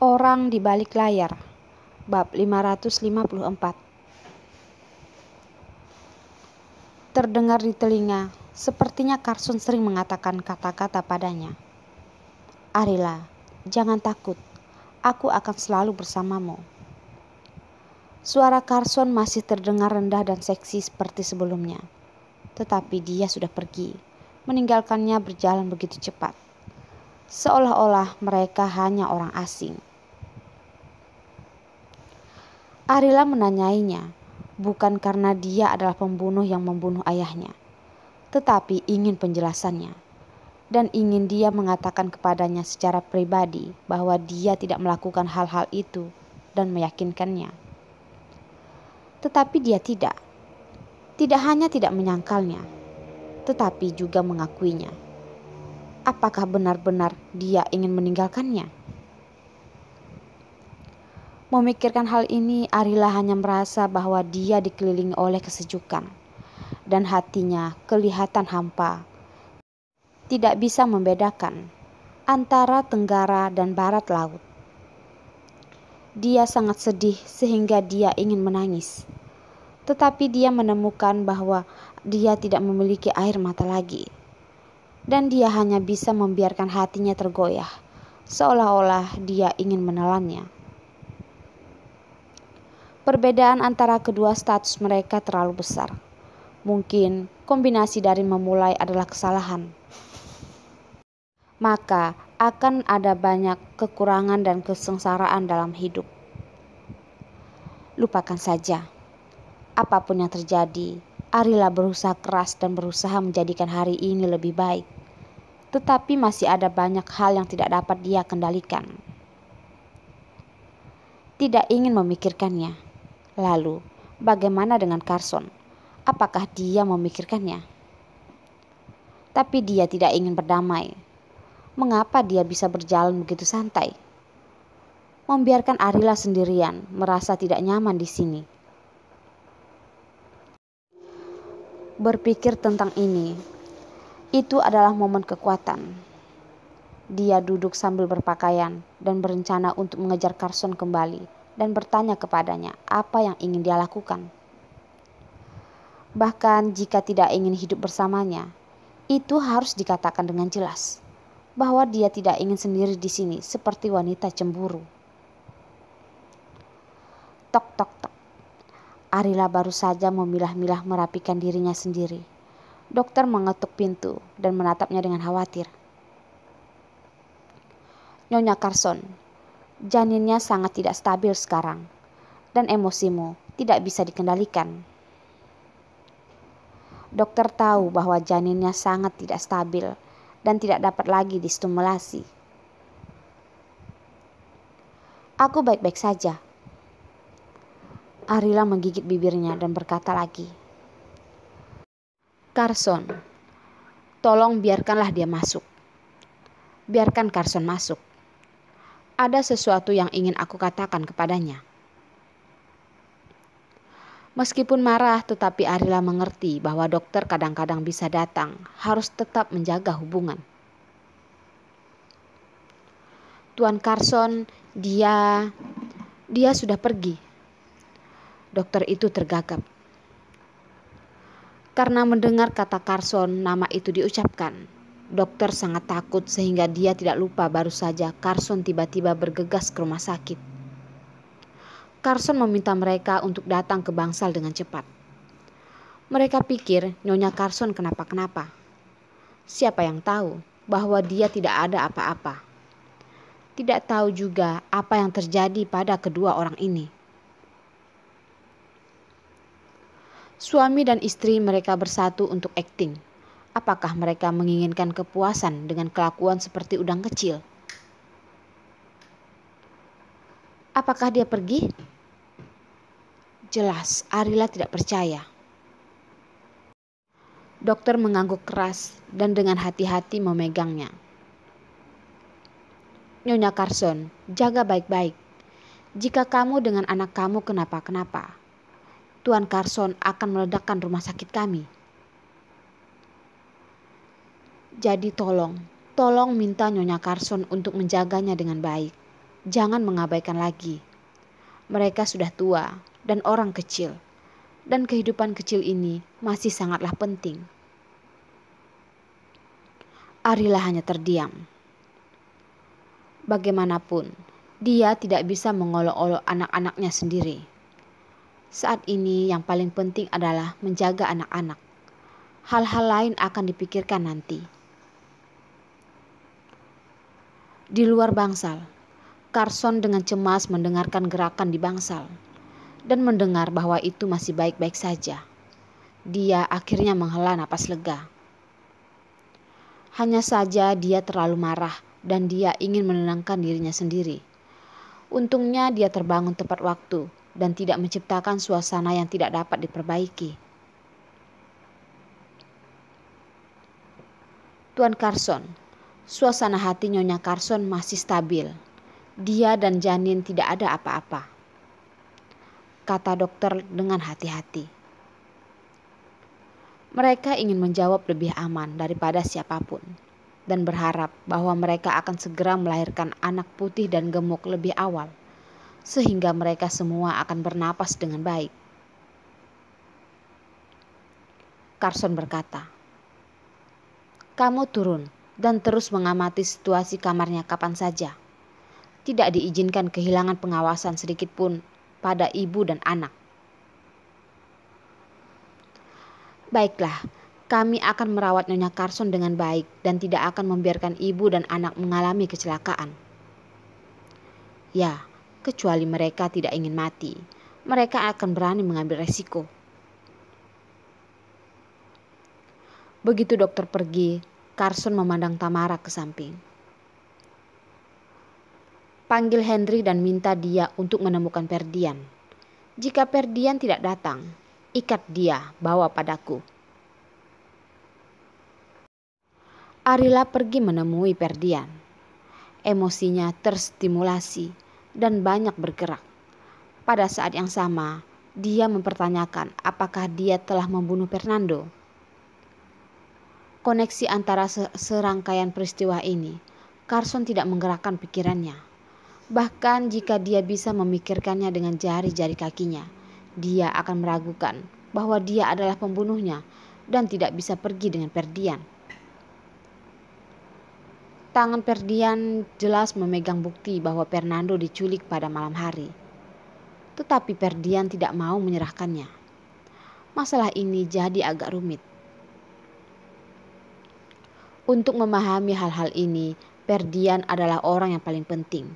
Orang di balik layar, bab 554. Terdengar di telinga, sepertinya Carson sering mengatakan kata-kata padanya. "Arila, jangan takut, aku akan selalu bersamamu." Suara Carson masih terdengar rendah dan seksi seperti sebelumnya. Tetapi dia sudah pergi, meninggalkannya berjalan begitu cepat. Seolah-olah mereka hanya orang asing. Arila menanyainya, bukan karena dia adalah pembunuh yang membunuh ayahnya, tetapi ingin penjelasannya, dan ingin dia mengatakan kepadanya secara pribadi bahwa dia tidak melakukan hal-hal itu dan meyakinkannya. Tetapi dia tidak hanya tidak menyangkalnya, tetapi juga mengakuinya. Apakah benar-benar dia ingin meninggalkannya? Memikirkan hal ini, Arila hanya merasa bahwa dia dikelilingi oleh kesejukan dan hatinya kelihatan hampa. Tidak bisa membedakan antara tenggara dan barat laut. Dia sangat sedih sehingga dia ingin menangis. Tetapi dia menemukan bahwa dia tidak memiliki air mata lagi. Dan dia hanya bisa membiarkan hatinya tergoyah, seolah-olah dia ingin menelannya. Perbedaan antara kedua status mereka terlalu besar. Mungkin kombinasi dari memulai adalah kesalahan. Maka akan ada banyak kekurangan dan kesengsaraan dalam hidup. Lupakan saja. Apapun yang terjadi, Arila berusaha keras dan berusaha menjadikan hari ini lebih baik. Tetapi masih ada banyak hal yang tidak dapat dia kendalikan. Tidak ingin memikirkannya. Lalu, bagaimana dengan Carson? Apakah dia memikirkannya? Tapi dia tidak ingin berdamai. Mengapa dia bisa berjalan begitu santai? Membiarkan Arila sendirian, merasa tidak nyaman di sini. Berpikir tentang ini, itu adalah momen kekuatan. Dia duduk sambil berpakaian dan berencana untuk mengejar Carson kembali dan bertanya kepadanya apa yang ingin dia lakukan. Bahkan jika tidak ingin hidup bersamanya, itu harus dikatakan dengan jelas bahwa dia tidak ingin sendiri di sini seperti wanita cemburu. Tok tok tok. Arila baru saja memilah-milah merapikan dirinya sendiri. Dokter mengetuk pintu dan menatapnya dengan khawatir. "Nyonya Carson, janinnya sangat tidak stabil sekarang, dan emosimu tidak bisa dikendalikan." Dokter tahu bahwa janinnya sangat tidak stabil dan tidak dapat lagi distimulasi. "Aku baik-baik saja." Arila menggigit bibirnya dan berkata lagi, "Carson, tolong biarkanlah dia masuk. Biarkan Carson masuk. Ada sesuatu yang ingin aku katakan kepadanya." Meskipun marah, tetapi Arila mengerti bahwa dokter kadang-kadang bisa datang, harus tetap menjaga hubungan. "Tuan Carson, dia sudah pergi." Dokter itu tergagap. Karena mendengar kata Carson, nama itu diucapkan. Dokter sangat takut sehingga dia tidak lupa baru saja Carson tiba-tiba bergegas ke rumah sakit. Carson meminta mereka untuk datang ke bangsal dengan cepat. Mereka pikir Nyonya Carson kenapa-kenapa. Siapa yang tahu bahwa dia tidak ada apa-apa. Tidak tahu juga apa yang terjadi pada kedua orang ini. Suami dan istri mereka bersatu untuk akting. Apakah mereka menginginkan kepuasan dengan kelakuan seperti udang kecil? Apakah dia pergi? Jelas, Arila tidak percaya. Dokter mengangguk keras dan dengan hati-hati memegangnya. "Nyonya Carson, jaga baik-baik. Jika kamu dengan anak kamu kenapa-kenapa, Tuan Carson akan meledakkan rumah sakit kami. Jadi tolong minta Nyonya Carson untuk menjaganya dengan baik." jangan mengabaikan lagi. Mereka sudah tua dan orang kecil, dan kehidupan kecil ini masih sangatlah penting. Arila hanya terdiam. Bagaimanapun, dia tidak bisa mengolok-olok anak-anaknya sendiri. Saat ini yang paling penting adalah menjaga anak-anak. Hal-hal lain akan dipikirkan nanti. Di luar bangsal, Carson dengan cemas mendengarkan gerakan di bangsal dan mendengar bahwa itu masih baik-baik saja. Dia akhirnya menghela napas lega. Hanya saja dia terlalu marah dan dia ingin menenangkan dirinya sendiri. Untungnya dia terbangun tepat waktu dan tidak menciptakan suasana yang tidak dapat diperbaiki. Tuan Carson, suasana hati Nyonya Carson masih stabil. Dia dan janin tidak ada apa-apa, kata dokter dengan hati-hati. Mereka ingin menjawab lebih aman daripada siapapun dan berharap bahwa mereka akan segera melahirkan anak putih dan gemuk lebih awal, sehingga mereka semua akan bernapas dengan baik. Carson berkata, "Kamu turun dan terus mengamati situasi kamarnya kapan saja. Tidak diizinkan kehilangan pengawasan sedikit pun pada ibu dan anak." "Baiklah, kami akan merawat Nyonya Carson dengan baik dan tidak akan membiarkan ibu dan anak mengalami kecelakaan." "Ya, kecuali mereka tidak ingin mati. Mereka akan berani mengambil resiko." Begitu dokter pergi, Carson memandang Tamara ke samping. "Panggil Henry dan minta dia untuk menemukan Ferdian. Jika Ferdian tidak datang, ikat dia bawa padaku." Arila pergi menemui Ferdian. Emosinya terstimulasi dan banyak bergerak. Pada saat yang sama, dia mempertanyakan apakah dia telah membunuh Fernando. Koneksi antara serangkaian peristiwa ini, Carson tidak menggerakkan pikirannya. Bahkan jika dia bisa memikirkannya dengan jari-jari kakinya, dia akan meragukan bahwa dia adalah pembunuhnya dan tidak bisa pergi dengan Ferdian. Tangan Ferdian jelas memegang bukti bahwa Fernando diculik pada malam hari. Tetapi Ferdian tidak mau menyerahkannya. Masalah ini jadi agak rumit. Untuk memahami hal-hal ini, Ferdian adalah orang yang paling penting.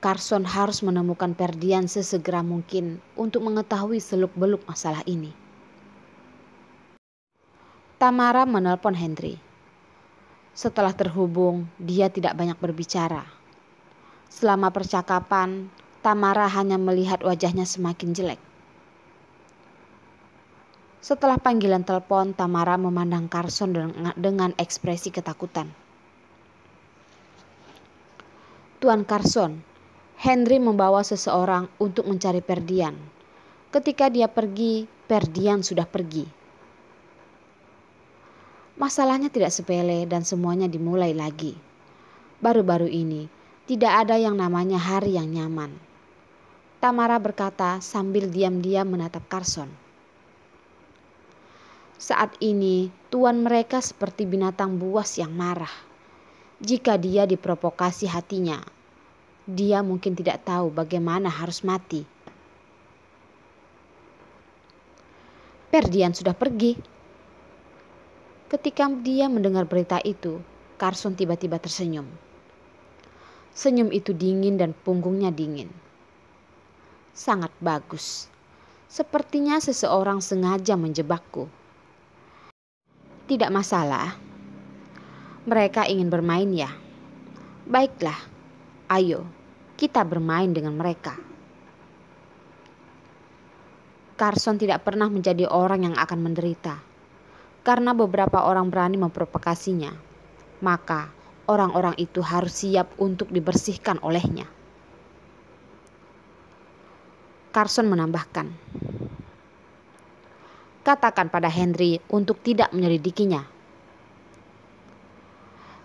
Carson harus menemukan Ferdian sesegera mungkin untuk mengetahui seluk-beluk masalah ini. Tamara menelpon Henry. Setelah terhubung, dia tidak banyak berbicara. Selama percakapan, Tamara hanya melihat wajahnya semakin jelek. Setelah panggilan telepon, Tamara memandang Carson dengan ekspresi ketakutan. "Tuan Carson, Henry membawa seseorang untuk mencari Ferdian. Ketika dia pergi, Ferdian sudah pergi." Masalahnya tidak sepele dan semuanya dimulai lagi. Baru-baru ini, tidak ada yang namanya hari yang nyaman. Tamara berkata sambil diam-diam menatap Carson. Saat ini, tuan mereka seperti binatang buas yang marah. Jika dia diprovokasi hatinya, dia mungkin tidak tahu bagaimana harus mati. Ferdian sudah pergi. Ketika dia mendengar berita itu, Carson tiba-tiba tersenyum. Senyum itu dingin dan punggungnya dingin. Sangat bagus. Sepertinya seseorang sengaja menjebakku. Tidak masalah. Mereka ingin bermain ya. Baiklah, ayo kita bermain dengan mereka. Carson tidak pernah menjadi orang yang akan menderita. Karena beberapa orang berani memprovokasinya, maka orang-orang itu harus siap untuk dibersihkan olehnya. Carson menambahkan, "Katakan pada Henry untuk tidak menyelidikinya."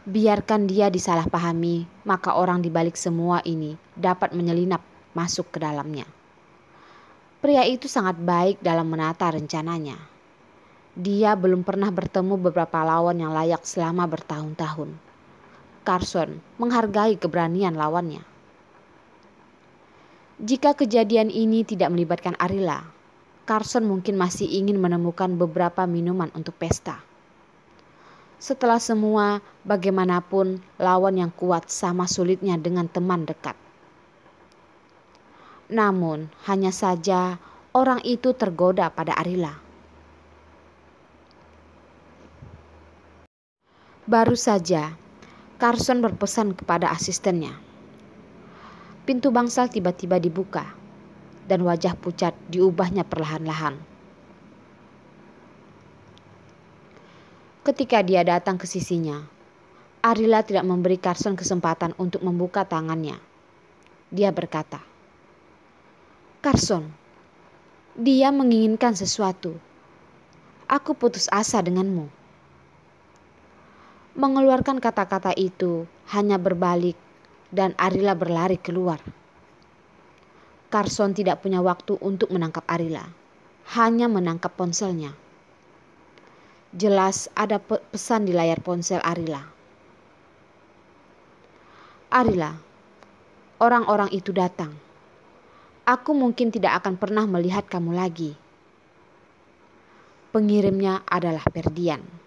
Biarkan dia disalahpahami, maka orang di balik semua ini dapat menyelinap masuk ke dalamnya. Pria itu sangat baik dalam menata rencananya. Dia belum pernah bertemu beberapa lawan yang layak selama bertahun-tahun. Carson menghargai keberanian lawannya. Jika kejadian ini tidak melibatkan Arila, Carson mungkin masih ingin menemukan beberapa minuman untuk pesta. Setelah semua, bagaimanapun lawan yang kuat sama sulitnya dengan teman dekat. Namun, hanya saja orang itu tergoda pada Arila. Baru saja, Carson berpesan kepada asistennya. Pintu bangsal tiba-tiba dibuka, dan wajah pucat diubahnya perlahan-lahan. Ketika dia datang ke sisinya, Arila tidak memberi Carson kesempatan untuk membuka tangannya. Dia berkata, "Carson, dia menginginkan sesuatu. Aku putus asa denganmu." Mengeluarkan kata-kata itu hanya berbalik dan Arila berlari keluar. Carson tidak punya waktu untuk menangkap Arila, hanya menangkap ponselnya. Jelas ada pesan di layar ponsel Arila. "Arila, orang-orang itu datang. Aku mungkin tidak akan pernah melihat kamu lagi." Pengirimnya adalah Ferdian.